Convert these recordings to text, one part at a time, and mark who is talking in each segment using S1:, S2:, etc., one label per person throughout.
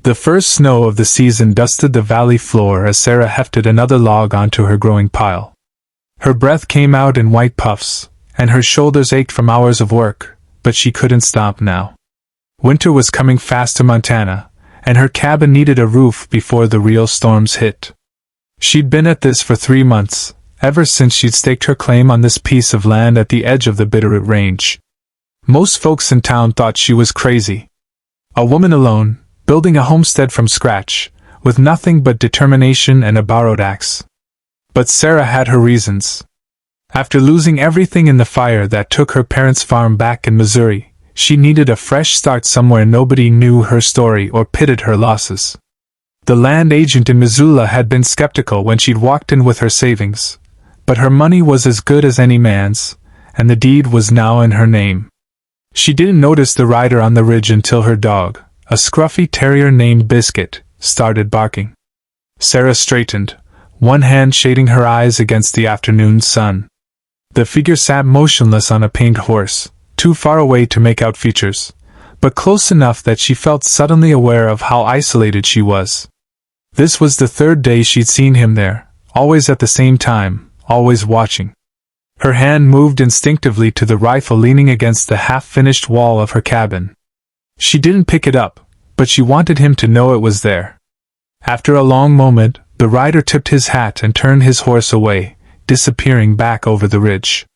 S1: The first snow of the season dusted the valley floor as Sarah hefted another log onto her growing pile. Her breath came out in white puffs, and her shoulders ached from hours of work, but she couldn't stop now. Winter was coming fast to Montana, and her cabin needed a roof before the real storms hit. She'd been at this for 3 months, ever since she'd staked her claim on this piece of land at the edge of the Bitterroot Range. Most folks in town thought she was crazy. A woman alone, building a homestead from scratch, with nothing but determination and a borrowed axe. But Sarah had her reasons. After losing everything in the fire that took her parents' farm back in Missouri, she needed a fresh start somewhere nobody knew her story or pitted her losses. The land agent in Missoula had been skeptical when she'd walked in with her savings, but her money was as good as any man's, and the deed was now in her name. She didn't notice the rider on the ridge until her dog, a scruffy terrier named Biscuit, started barking. Sarah straightened, one hand shading her eyes against the afternoon sun. The figure sat motionless on a painted horse, too far away to make out features, but close enough that she felt suddenly aware of how isolated she was. This was the 3rd day she'd seen him there, always at the same time, always watching. Her hand moved instinctively to the rifle leaning against the half-finished wall of her cabin. She didn't pick it up, but she wanted him to know it was there. After a long moment, the rider tipped his hat and turned his horse away, disappearing back over the ridge.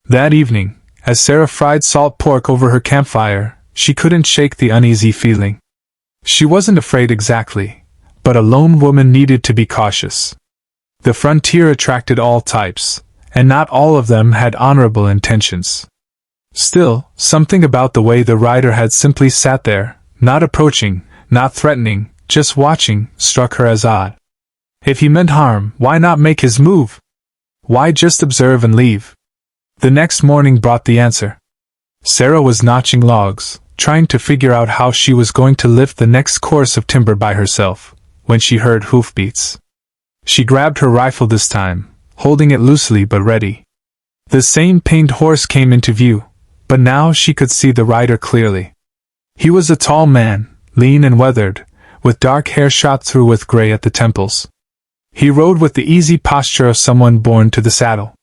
S1: That evening, as Sarah fried salt pork over her campfire, she couldn't shake the uneasy feeling. She wasn't afraid exactly, but a lone woman needed to be cautious. The frontier attracted all types, and not all of them had honorable intentions. Still, something about the way the rider had simply sat there, not approaching, not threatening, just watching, struck her as odd. If he meant harm, why not make his move? Why just observe and leave? The next morning brought the answer. Sarah was notching logs, trying to figure out how she was going to lift the next course of timber by herself, when she heard hoofbeats. She grabbed her rifle this time, holding it loosely but ready. The same painted horse came into view, but now she could see the rider clearly. He was a tall man, lean and weathered, with dark hair shot through with gray at the temples. He rode with the easy posture of someone born to the saddle.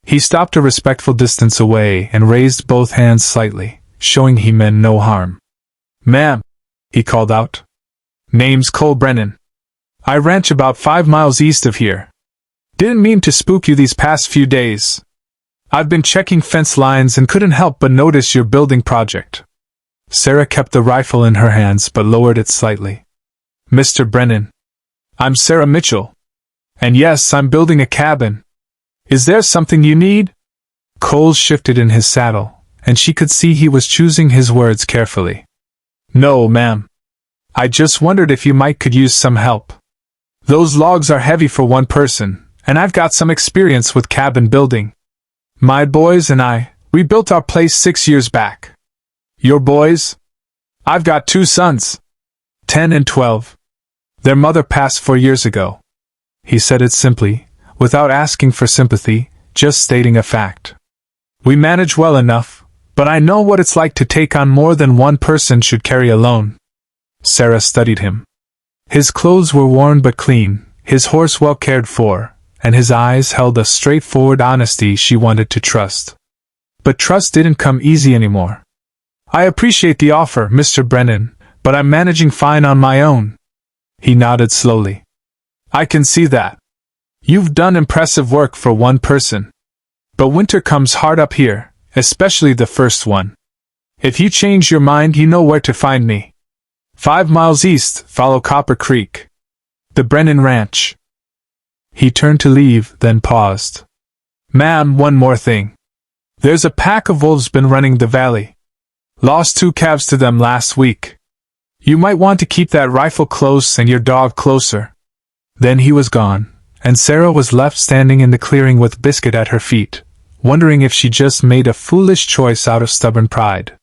S1: He stopped a respectful distance away and raised both hands slightly, showing he meant no harm. "Ma'am," he called out. "Name's Cole Brennan. I ranch about 5 miles east of here. Didn't mean to spook you these past few days. I've been checking fence lines and couldn't help but notice your building project." Sarah kept the rifle in her hands but lowered it slightly. "Mr. Brennan, I'm Sarah Mitchell. And yes, I'm building a cabin. Is there something you need?" Cole shifted in his saddle, and she could see he was choosing his words carefully. "No, ma'am. I just wondered if you could use some help. Those logs are heavy for one person, and I've got some experience with cabin building. My boys and we built our place 6 years back." "Your boys?" "I've got 2 sons, 10 and 12. Their mother passed 4 years ago." He said it simply, without asking for sympathy, just stating a fact. "We manage well enough, but I know what it's like to take on more than one person should carry alone." Sarah studied him. His clothes were worn but clean, his horse well cared for, and his eyes held a straightforward honesty she wanted to trust. But trust didn't come easy anymore. "I appreciate the offer, Mr. Brennan, but I'm managing fine on my own." He nodded slowly. "I can see that. You've done impressive work for one person. But winter comes hard up here, especially the first one. If you change your mind, you know where to find me. 5 miles east, follow Copper Creek. The Brennan Ranch." He turned to leave, then paused. "Ma'am, one more thing. There's a pack of wolves been running the valley. Lost 2 calves to them last week. You might want to keep that rifle close and your dog closer." Then he was gone, and Sarah was left standing in the clearing with Biscuit at her feet, wondering if she just made a foolish choice out of stubborn pride.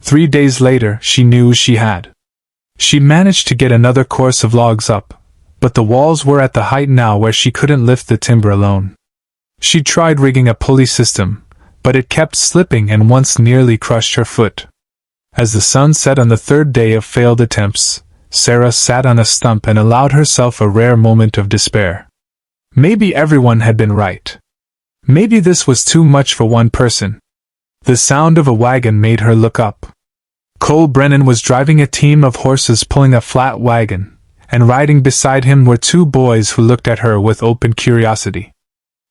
S1: 3 days later, she knew she had. She managed to get another course of logs up, but the walls were at the height now where she couldn't lift the timber alone. She tried rigging a pulley system, but it kept slipping and once nearly crushed her foot. As the sun set on the 3rd day of failed attempts, Sarah sat on a stump and allowed herself a rare moment of despair. Maybe everyone had been right. Maybe this was too much for one person. The sound of a wagon made her look up. Cole Brennan was driving a team of horses pulling a flat wagon, and riding beside him were two boys who looked at her with open curiosity.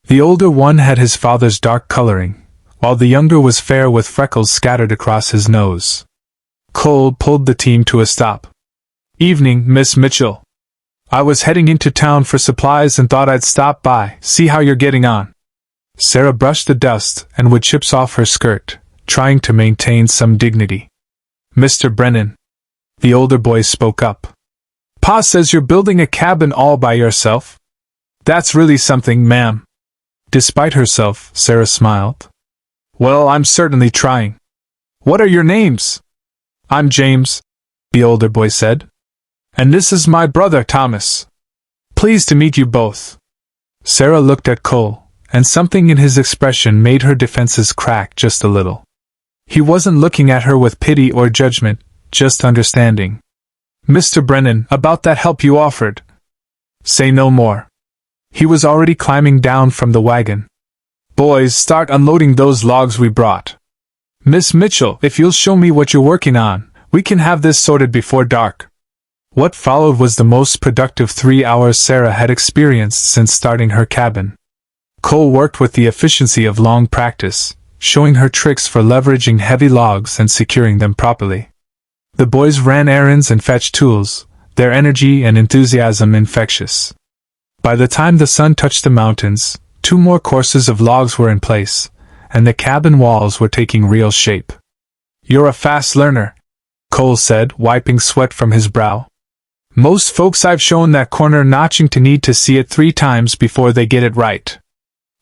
S1: The older one had his father's dark coloring, while the younger was fair with freckles scattered across his nose. Cole pulled the team to a stop. "Evening, Miss Mitchell. I was heading into town for supplies and thought I'd stop by, see how you're getting on." Sarah brushed the dust and wood chips off her skirt, trying to maintain some dignity. "Mr. Brennan," the older boy spoke up. "Pa says you're building a cabin all by yourself. That's really something, ma'am." Despite herself, Sarah smiled. "Well, I'm certainly trying. What are your names?" "I'm James," the older boy said. "And this is my brother Thomas. Pleased to meet you both." Sarah looked at Cole, and something in his expression made her defenses crack just a little. He wasn't looking at her with pity or judgment, just understanding. "Mr. Brennan, about that help you offered." "Say no more." He was already climbing down from the wagon. "Boys, start unloading those logs we brought. Miss Mitchell, if you'll show me what you're working on, we can have this sorted before dark." What followed was the most productive 3 hours Sarah had experienced since starting her cabin. Cole worked with the efficiency of long practice, showing her tricks for leveraging heavy logs and securing them properly. The boys ran errands and fetched tools, their energy and enthusiasm infectious. By the time the sun touched the mountains, 2 more courses of logs were in place, and the cabin walls were taking real shape. "You're a fast learner," Cole said, wiping sweat from his brow. "Most folks I've shown that corner notching to need to see it 3 times before they get it right.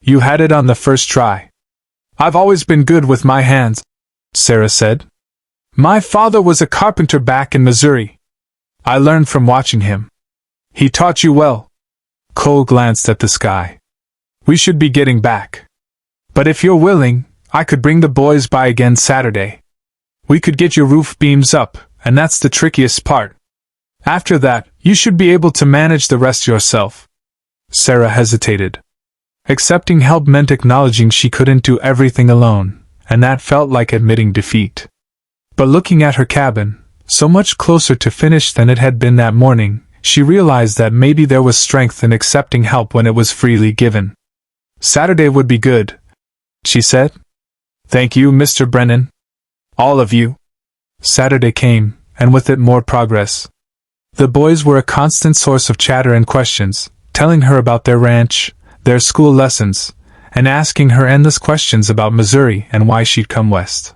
S1: You had it on the first try." "I've always been good with my hands," Sarah said. "My father was a carpenter back in Missouri. I learned from watching him." "He taught you well." Cole glanced at the sky. "We should be getting back. But if you're willing, I could bring the boys by again Saturday. We could get your roof beams up, and that's the trickiest part. After that, you should be able to manage the rest yourself." Sarah hesitated. Accepting help meant acknowledging she couldn't do everything alone, and that felt like admitting defeat. But looking at her cabin, so much closer to finish than it had been that morning, she realized that maybe there was strength in accepting help when it was freely given. "Saturday would be good," she said. "Thank you, Mr. Brennan. All of you." Saturday came, and with it more progress. The boys were a constant source of chatter and questions, telling her about their ranch, their school lessons, and asking her endless questions about Missouri and why she'd come west.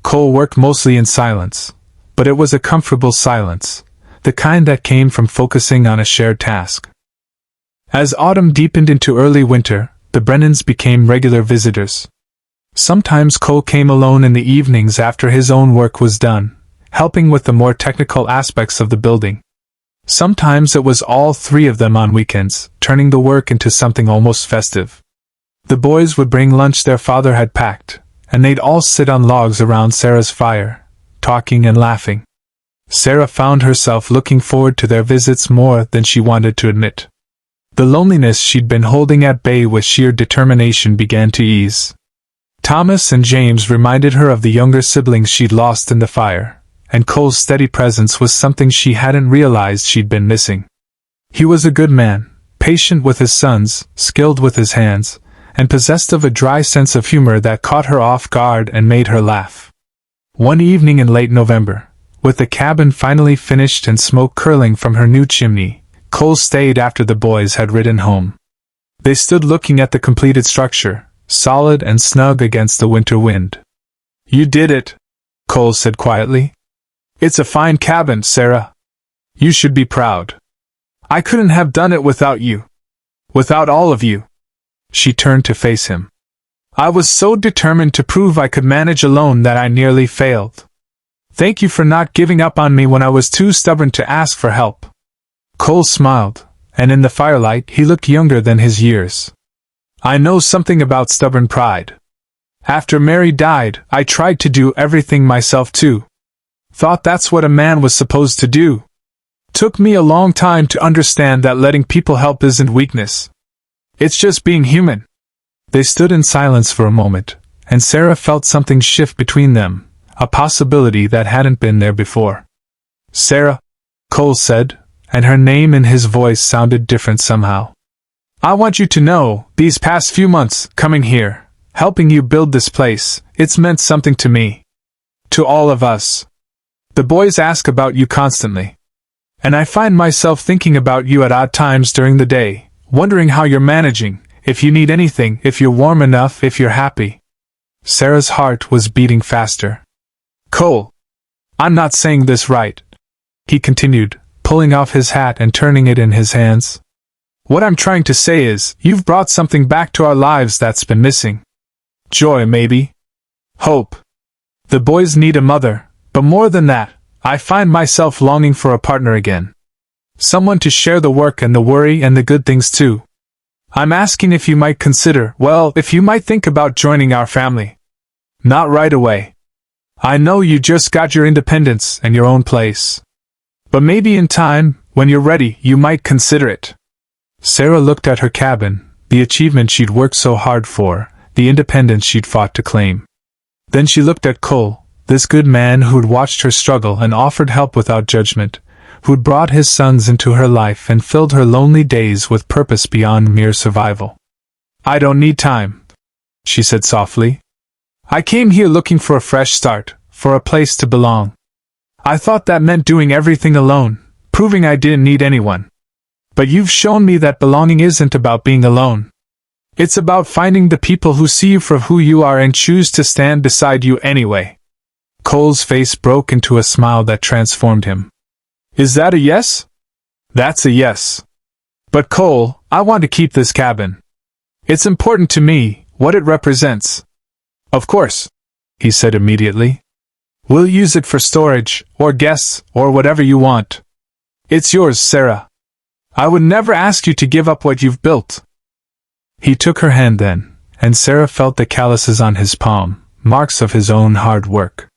S1: Cole worked mostly in silence, but it was a comfortable silence, the kind that came from focusing on a shared task. As autumn deepened into early winter, the Brennans became regular visitors. Sometimes Cole came alone in the evenings after his own work was done, helping with the more technical aspects of the building. Sometimes it was all 3 of them on weekends, turning the work into something almost festive. The boys would bring lunch their father had packed, and they'd all sit on logs around Sarah's fire, talking and laughing. Sarah found herself looking forward to their visits more than she wanted to admit. The loneliness she'd been holding at bay with sheer determination began to ease. Thomas and James reminded her of the younger siblings she'd lost in the fire, and Cole's steady presence was something she hadn't realized she'd been missing. He was a good man, patient with his sons, skilled with his hands, and possessed of a dry sense of humor that caught her off guard and made her laugh. One evening in late November, with the cabin finally finished and smoke curling from her new chimney, Cole stayed after the boys had ridden home. They stood looking at the completed structure, solid and snug against the winter wind. "You did it," Cole said quietly. "It's a fine cabin, Sarah. You should be proud. I couldn't have done it without you. Without all of you." She turned to face him. "I was so determined to prove I could manage alone that I nearly failed. Thank you for not giving up on me when I was too stubborn to ask for help." Cole smiled, and in the firelight he looked younger than his years. "I know something about stubborn pride. After Mary died, I tried to do everything myself too. Thought that's what a man was supposed to do. Took me a long time to understand that letting people help isn't weakness. It's just being human. They stood in silence for a moment, and Sarah felt something shift between them, a possibility that hadn't been there before. Sarah, Cole said, and her name and his voice sounded different somehow. I want you to know, these past few months, coming here, helping you build this place, it's meant something to me. To all of us. The boys ask about you constantly. And I find myself thinking about you at odd times during the day, wondering how you're managing, if you need anything, if you're warm enough, if you're happy. Sarah's heart was beating faster. Cole. I'm not saying this right, he continued, pulling off his hat and turning it in his hands. What I'm trying to say is, you've brought something back to our lives that's been missing. Joy, maybe. Hope. The boys need a mother, but more than that, I find myself longing for a partner again. Someone to share the work and the worry and the good things too. I'm asking if you might consider, well, if you might think about joining our family. Not right away. I know you just got your independence and your own place. But maybe in time, when you're ready, you might consider it. Sarah looked at her cabin, the achievement she'd worked so hard for, the independence she'd fought to claim. Then she looked at Cole, this good man who'd watched her struggle and offered help without judgment, who'd brought his sons into her life and filled her lonely days with purpose beyond mere survival. I don't need time, she said softly. I came here looking for a fresh start, for a place to belong. I thought that meant doing everything alone, proving I didn't need anyone. But you've shown me that belonging isn't about being alone. It's about finding the people who see you for who you are and choose to stand beside you anyway. Cole's face broke into a smile that transformed him. Is that a yes? That's a yes. But Cole, I want to keep this cabin. It's important to me, what it represents. Of course, he said immediately. We'll use it for storage, or guests, or whatever you want. It's yours, Sarah. I would never ask you to give up what you've built. He took her hand then, and Sarah felt the calluses on his palm, marks of his own hard work.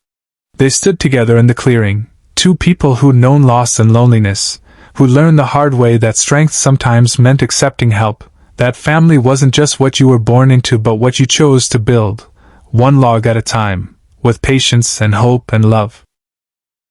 S1: They stood together in the clearing, two people who'd known loss and loneliness, who learned the hard way that strength sometimes meant accepting help, that family wasn't just what you were born into but what you chose to build, one log at a time, with patience and hope and love.